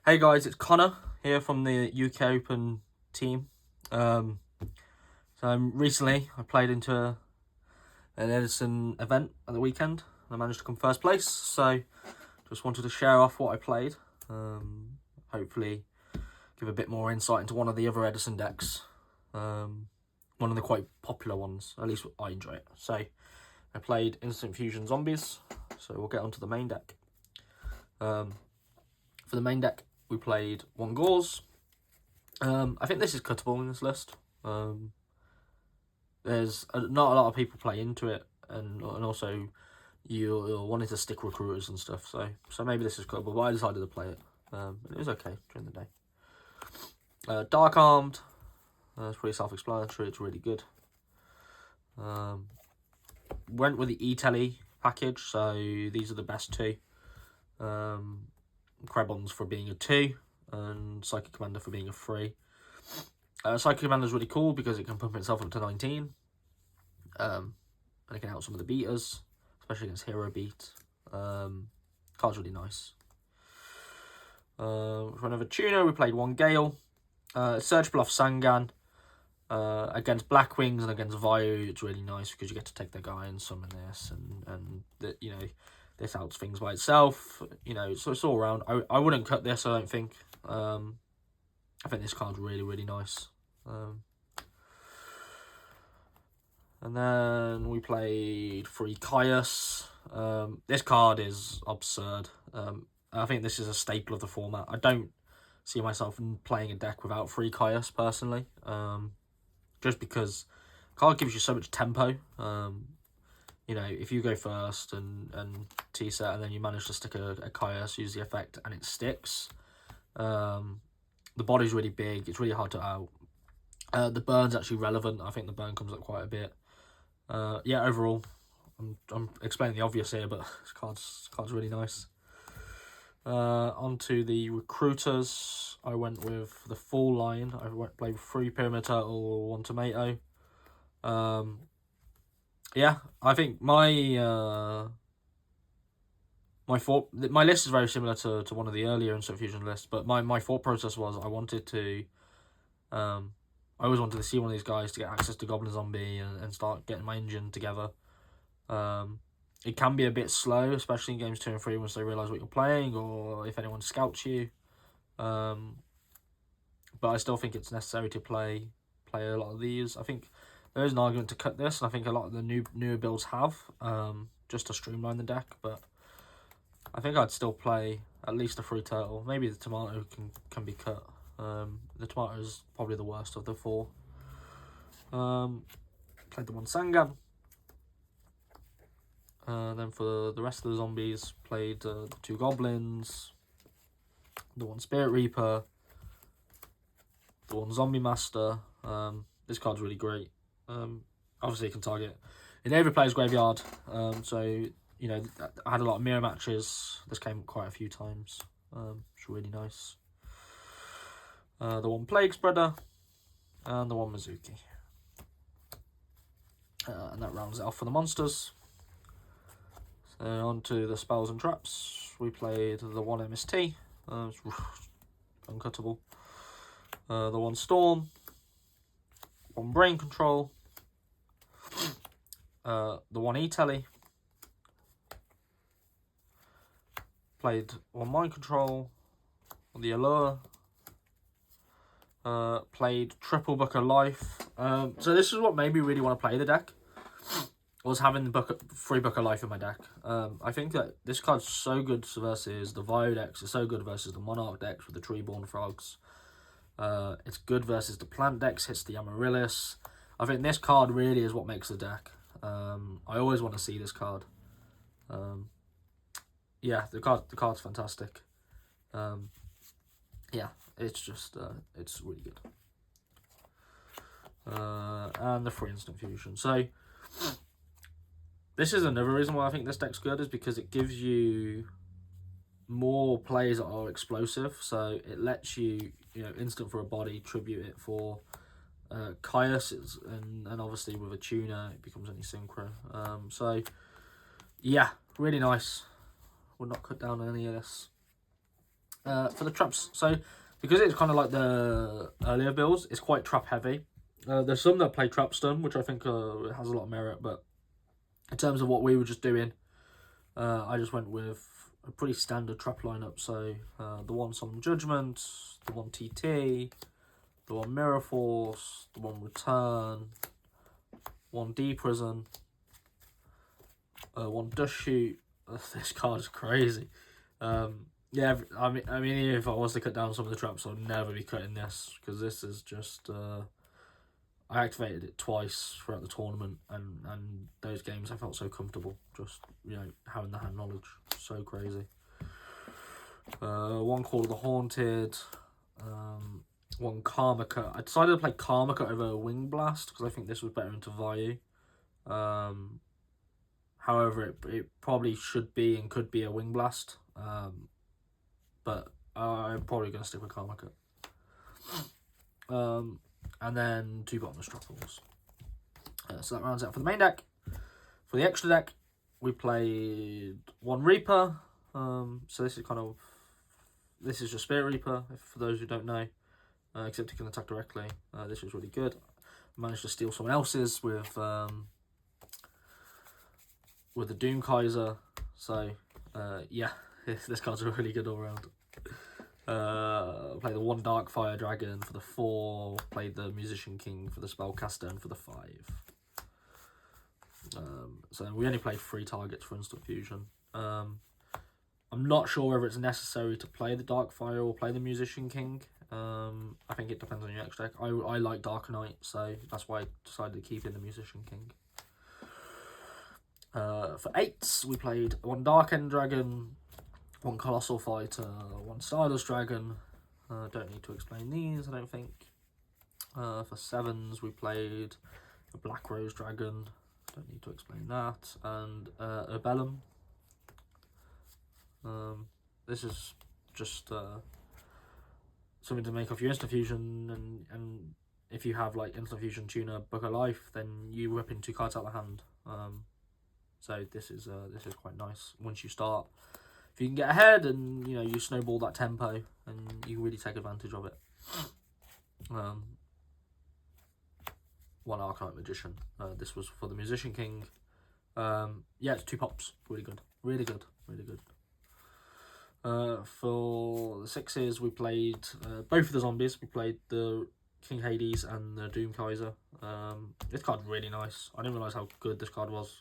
Hey guys, it's Connor here from the UK Open team. Recently I played into an Edison event at the weekend and I managed to come first place. So just wanted to share off what I played. Hopefully give a bit more insight into one of the other Edison decks. One of the quite popular ones, at least I enjoy it. So I played Instant Fusion Zombies. So we'll get onto the main deck. For the main deck, we played one Gauze. I think this is cuttable in this list. There's not a lot of people play into it, and also you're wanting to stick recruiters and stuff. So maybe this is cuttable, but I decided to play it. It was okay during the day. Dark Armed. It's pretty self-explanatory. It's really good. Went with the E-Telly package, so these are the best two. Krebon's for being a 2 and Psychic Commander for being a 3. Psychic Commander is really cool because it can pump itself up to 19, and it can help some of the beaters, especially against Hero Beat. Card's really nice. For another tuner, we played one Gale. Surge Bluff Sangan. Against Blackwings and against Vayu, it's really nice because you get to take the guy and summon this, and this outs things by itself, so it's all around. I wouldn't cut this, I don't think. I think this card's really, really nice. And then we played 3 Caius. This card is absurd. I think this is a staple of the format. I don't see myself playing a deck without 3 Caius, personally. Just because the card gives you so much tempo. If you go first and T-set and then you manage to stick a Caius, use the effect, and it sticks, the body's really big. It's really hard to out. The burn's actually relevant. I think the burn comes up quite a bit. Overall, I'm explaining the obvious here, but this card's really nice. Onto the recruiters, I went with the full line. I played with 3 Pyramid Turtle, 1 Tomato. I think my list is very similar to one of the earlier Instant Fusion lists, but my thought process was I always wanted to see one of these guys to get access to Goblin Zombie and start getting my engine together. It can be a bit slow, especially in games 2 and 3 once they realise what you're playing or if anyone scouts you. But I still think it's necessary to play a lot of these. I think there is an argument to cut this, and I think a lot of the newer builds have, just to streamline the deck. But I think I'd still play at least a 3 Turtle. Maybe the Tomato can be cut. The Tomato is probably the worst of the 4. Played the 1 Sangan. Then for the rest of the zombies, played the 2 Goblins, the 1 Spirit Reaper, the 1 Zombie Master. This card's really great. Obviously, it can target in every player's graveyard. I had a lot of mirror matches. This came quite a few times. It's really nice. The 1 Plague Spreader and the 1 Mizuki. And that rounds it off for the monsters. So on to the spells and traps. We played the 1 MST. It's uncuttable. The 1 Storm. 1 Brain Control. The 1 E-Telly. Played 1 Mind Control. The Allure. Played Triple Book of Life. So this is what made me really want to play the deck, was having the 3 Book of Life in my deck. I think that this card's so good versus the Vio decks. It's so good versus the Monarch decks with the Treeborn Frogs. It's good versus the Plant decks, hits the Amaryllis. I think this card really is what makes the deck. I always want to see this card. The card's fantastic. It's just, it's really good. And the 3 Instant Fusion. So, this is another reason why I think this deck's good, is because it gives you more plays that are explosive. So, it lets you, instant for a body, tribute it for Caius, and obviously with a tuner, it becomes any synchro. Really nice. Would not cut down on any of this. For the traps, so because it's kind of like the earlier builds, it's quite trap heavy. There's some that play trapstone, which I think has a lot of merit, but in terms of what we were just doing, I just went with a pretty standard trap lineup. So the one Solemn Judgment, the one TT, the one Mirror Force, the one Return, one D Prison, one Dust Shoot. This card is crazy. Yeah, I mean, if I was to cut down some of the traps, I'd never be cutting this, because this is just. I activated it twice throughout the tournament, and those games I felt so comfortable, just, you know, having the hand knowledge. So crazy. One Call of the Haunted, one Karmika. I decided to play Karmika over Wing Blast because I think this was better into value. However, it probably should be and could be a Wing Blast, but I'm probably going to stick with Karmika. And then 2 Bottomless Truffles. So that rounds out for the main deck. For the extra deck, we played 1 Reaper. So this is just Spirit Reaper, for those who don't know. Except you can attack directly. This is really good. Managed to steal someone else's with the Doom Kaiser. So yeah, this card's really good all around. Play the 1 Dark Fire Dragon for the 4. Played the Musician King for the Spellcaster and for the 5. So we only played 3 targets for instant fusion. I'm not sure whether it's necessary to play the Dark Fire or play the Musician King. I think it depends on your extra deck. I like Dark Knight, so that's why I decided to keep in the Musician King. For 8s, we played 1 Dark End Dragon, 1 Colossal Fighter, 1 Stardust Dragon. Don't need to explain these, I don't think. For 7s, we played a Black Rose Dragon. Don't need to explain that. And a Bellum. This is just something to make off your instant fusion, and if you have like instant fusion tuner Book of Life, then you whip in 2 cards out of the hand. So this is quite nice once you start. If you can get ahead and, you know, you snowball that tempo, and you really take advantage of it. 1 Arcanite Magician. This was for the Musician King. Yeah, it's 2 pops. Really good. Really good. Really good. For the 6s, we played both of the zombies. We played the King Hades and the Doom Kaiser. This card really nice. I didn't realise how good this card was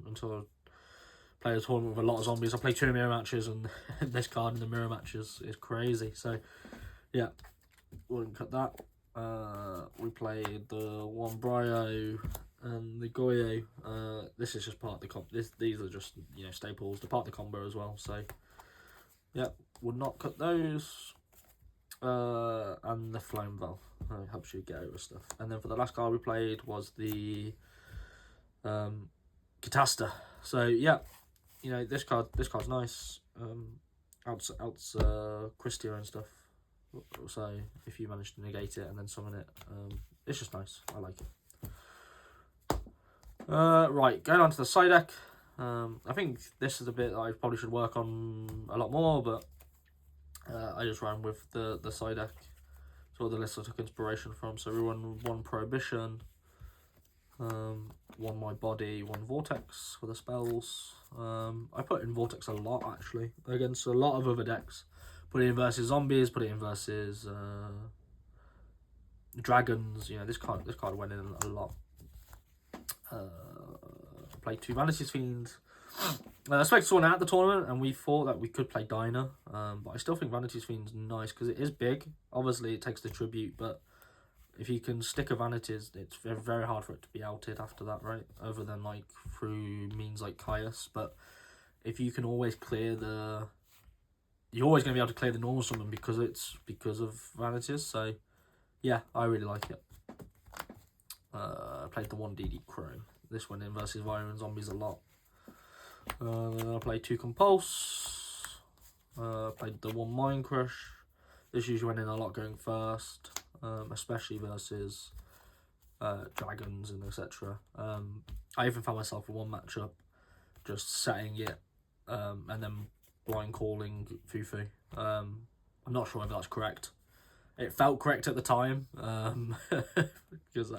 until I played a tournament with a lot of zombies. I played 2 mirror matches, and this card in the mirror matches is crazy. So, yeah, wouldn't cut that. We played the 1 Bryo and the Goyo. This is just part of the comp. These are just, you know, staples. They're part of the combo as well. So, yeah, would not cut those. And the Flame Valve helps you get over stuff. And then for the last card we played was the Catasta. So yeah, you know, this card's nice. Outs Christia and stuff. So if you manage to negate it and then summon it, it's just nice. I like it. Right, going on to the side deck. I think this is the bit that I probably should work on a lot more, but I just ran with the side deck. So the list I took inspiration from. So we run 1 Prohibition, 1 My Body, 1 Vortex for the spells. I put in Vortex a lot actually against a lot of other decks. Put it in versus zombies. Put it in versus dragons. You know, this card went in a lot. Played 2 Vanity's Fiends. I expected someone at the tournament, and we thought that we could play Dyna, but I still think Vanity's Fiend's nice because it is big. Obviously, it takes the tribute, but if you can stick a Vanity's, it's very, very hard for it to be outed after that, right? Other than like through means like Caius, but if you can always clear the, you're always going to be able to clear the normal summon because of Vanity's. So yeah, I really like it. I played the 1 DD Crow. This went in versus Vire and Zombies a lot. Then I played 2 Compulse. Played the 1 Mind Crush. This usually went in a lot going first, especially versus dragons and etc. I even found myself in 1 matchup just setting it and then blind calling Fufu. I'm not sure if that's correct. It felt correct at the time, because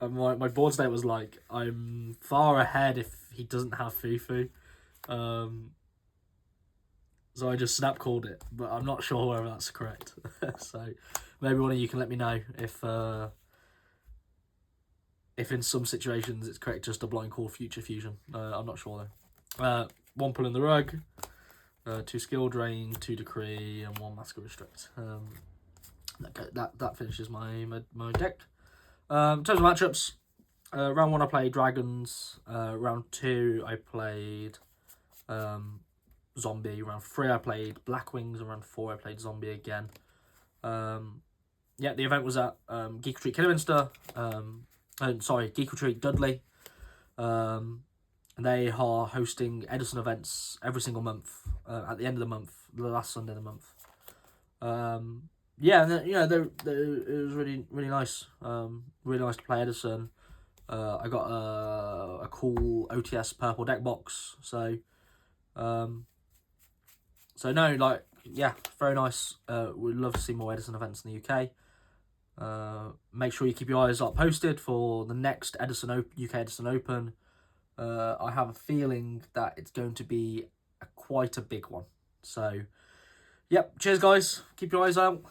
my board state was like, I'm far ahead if he doesn't have Fufu. So I just snap called it, but I'm not sure whether that's correct. So maybe one of you can let me know if in some situations it's correct just to blind call Future Fusion. I'm not sure though. 1 pull in the rug, 2 skill drain, 2 decree, and 1 masker restrict. That finishes my deck. In terms of matchups, round 1 I played dragons. Round 2 I played zombie. Round 3 I played black wings, and round 4 I played zombie again. Yeah, the event was at Geek Retreat Kidderminster. Geek Retreat Dudley. They are hosting Edison events every single month at the end of the month, the last Sunday of the month. Yeah, and it was really nice. Really nice to play Edison. I got a cool OTS purple deck box. So no, like, yeah, very nice. We'd love to see more Edison events in the UK. Make sure you keep your eyes up posted for the next UK Edison Open. I have a feeling that it's going to be quite a big one. So, yep, cheers guys. Keep your eyes out.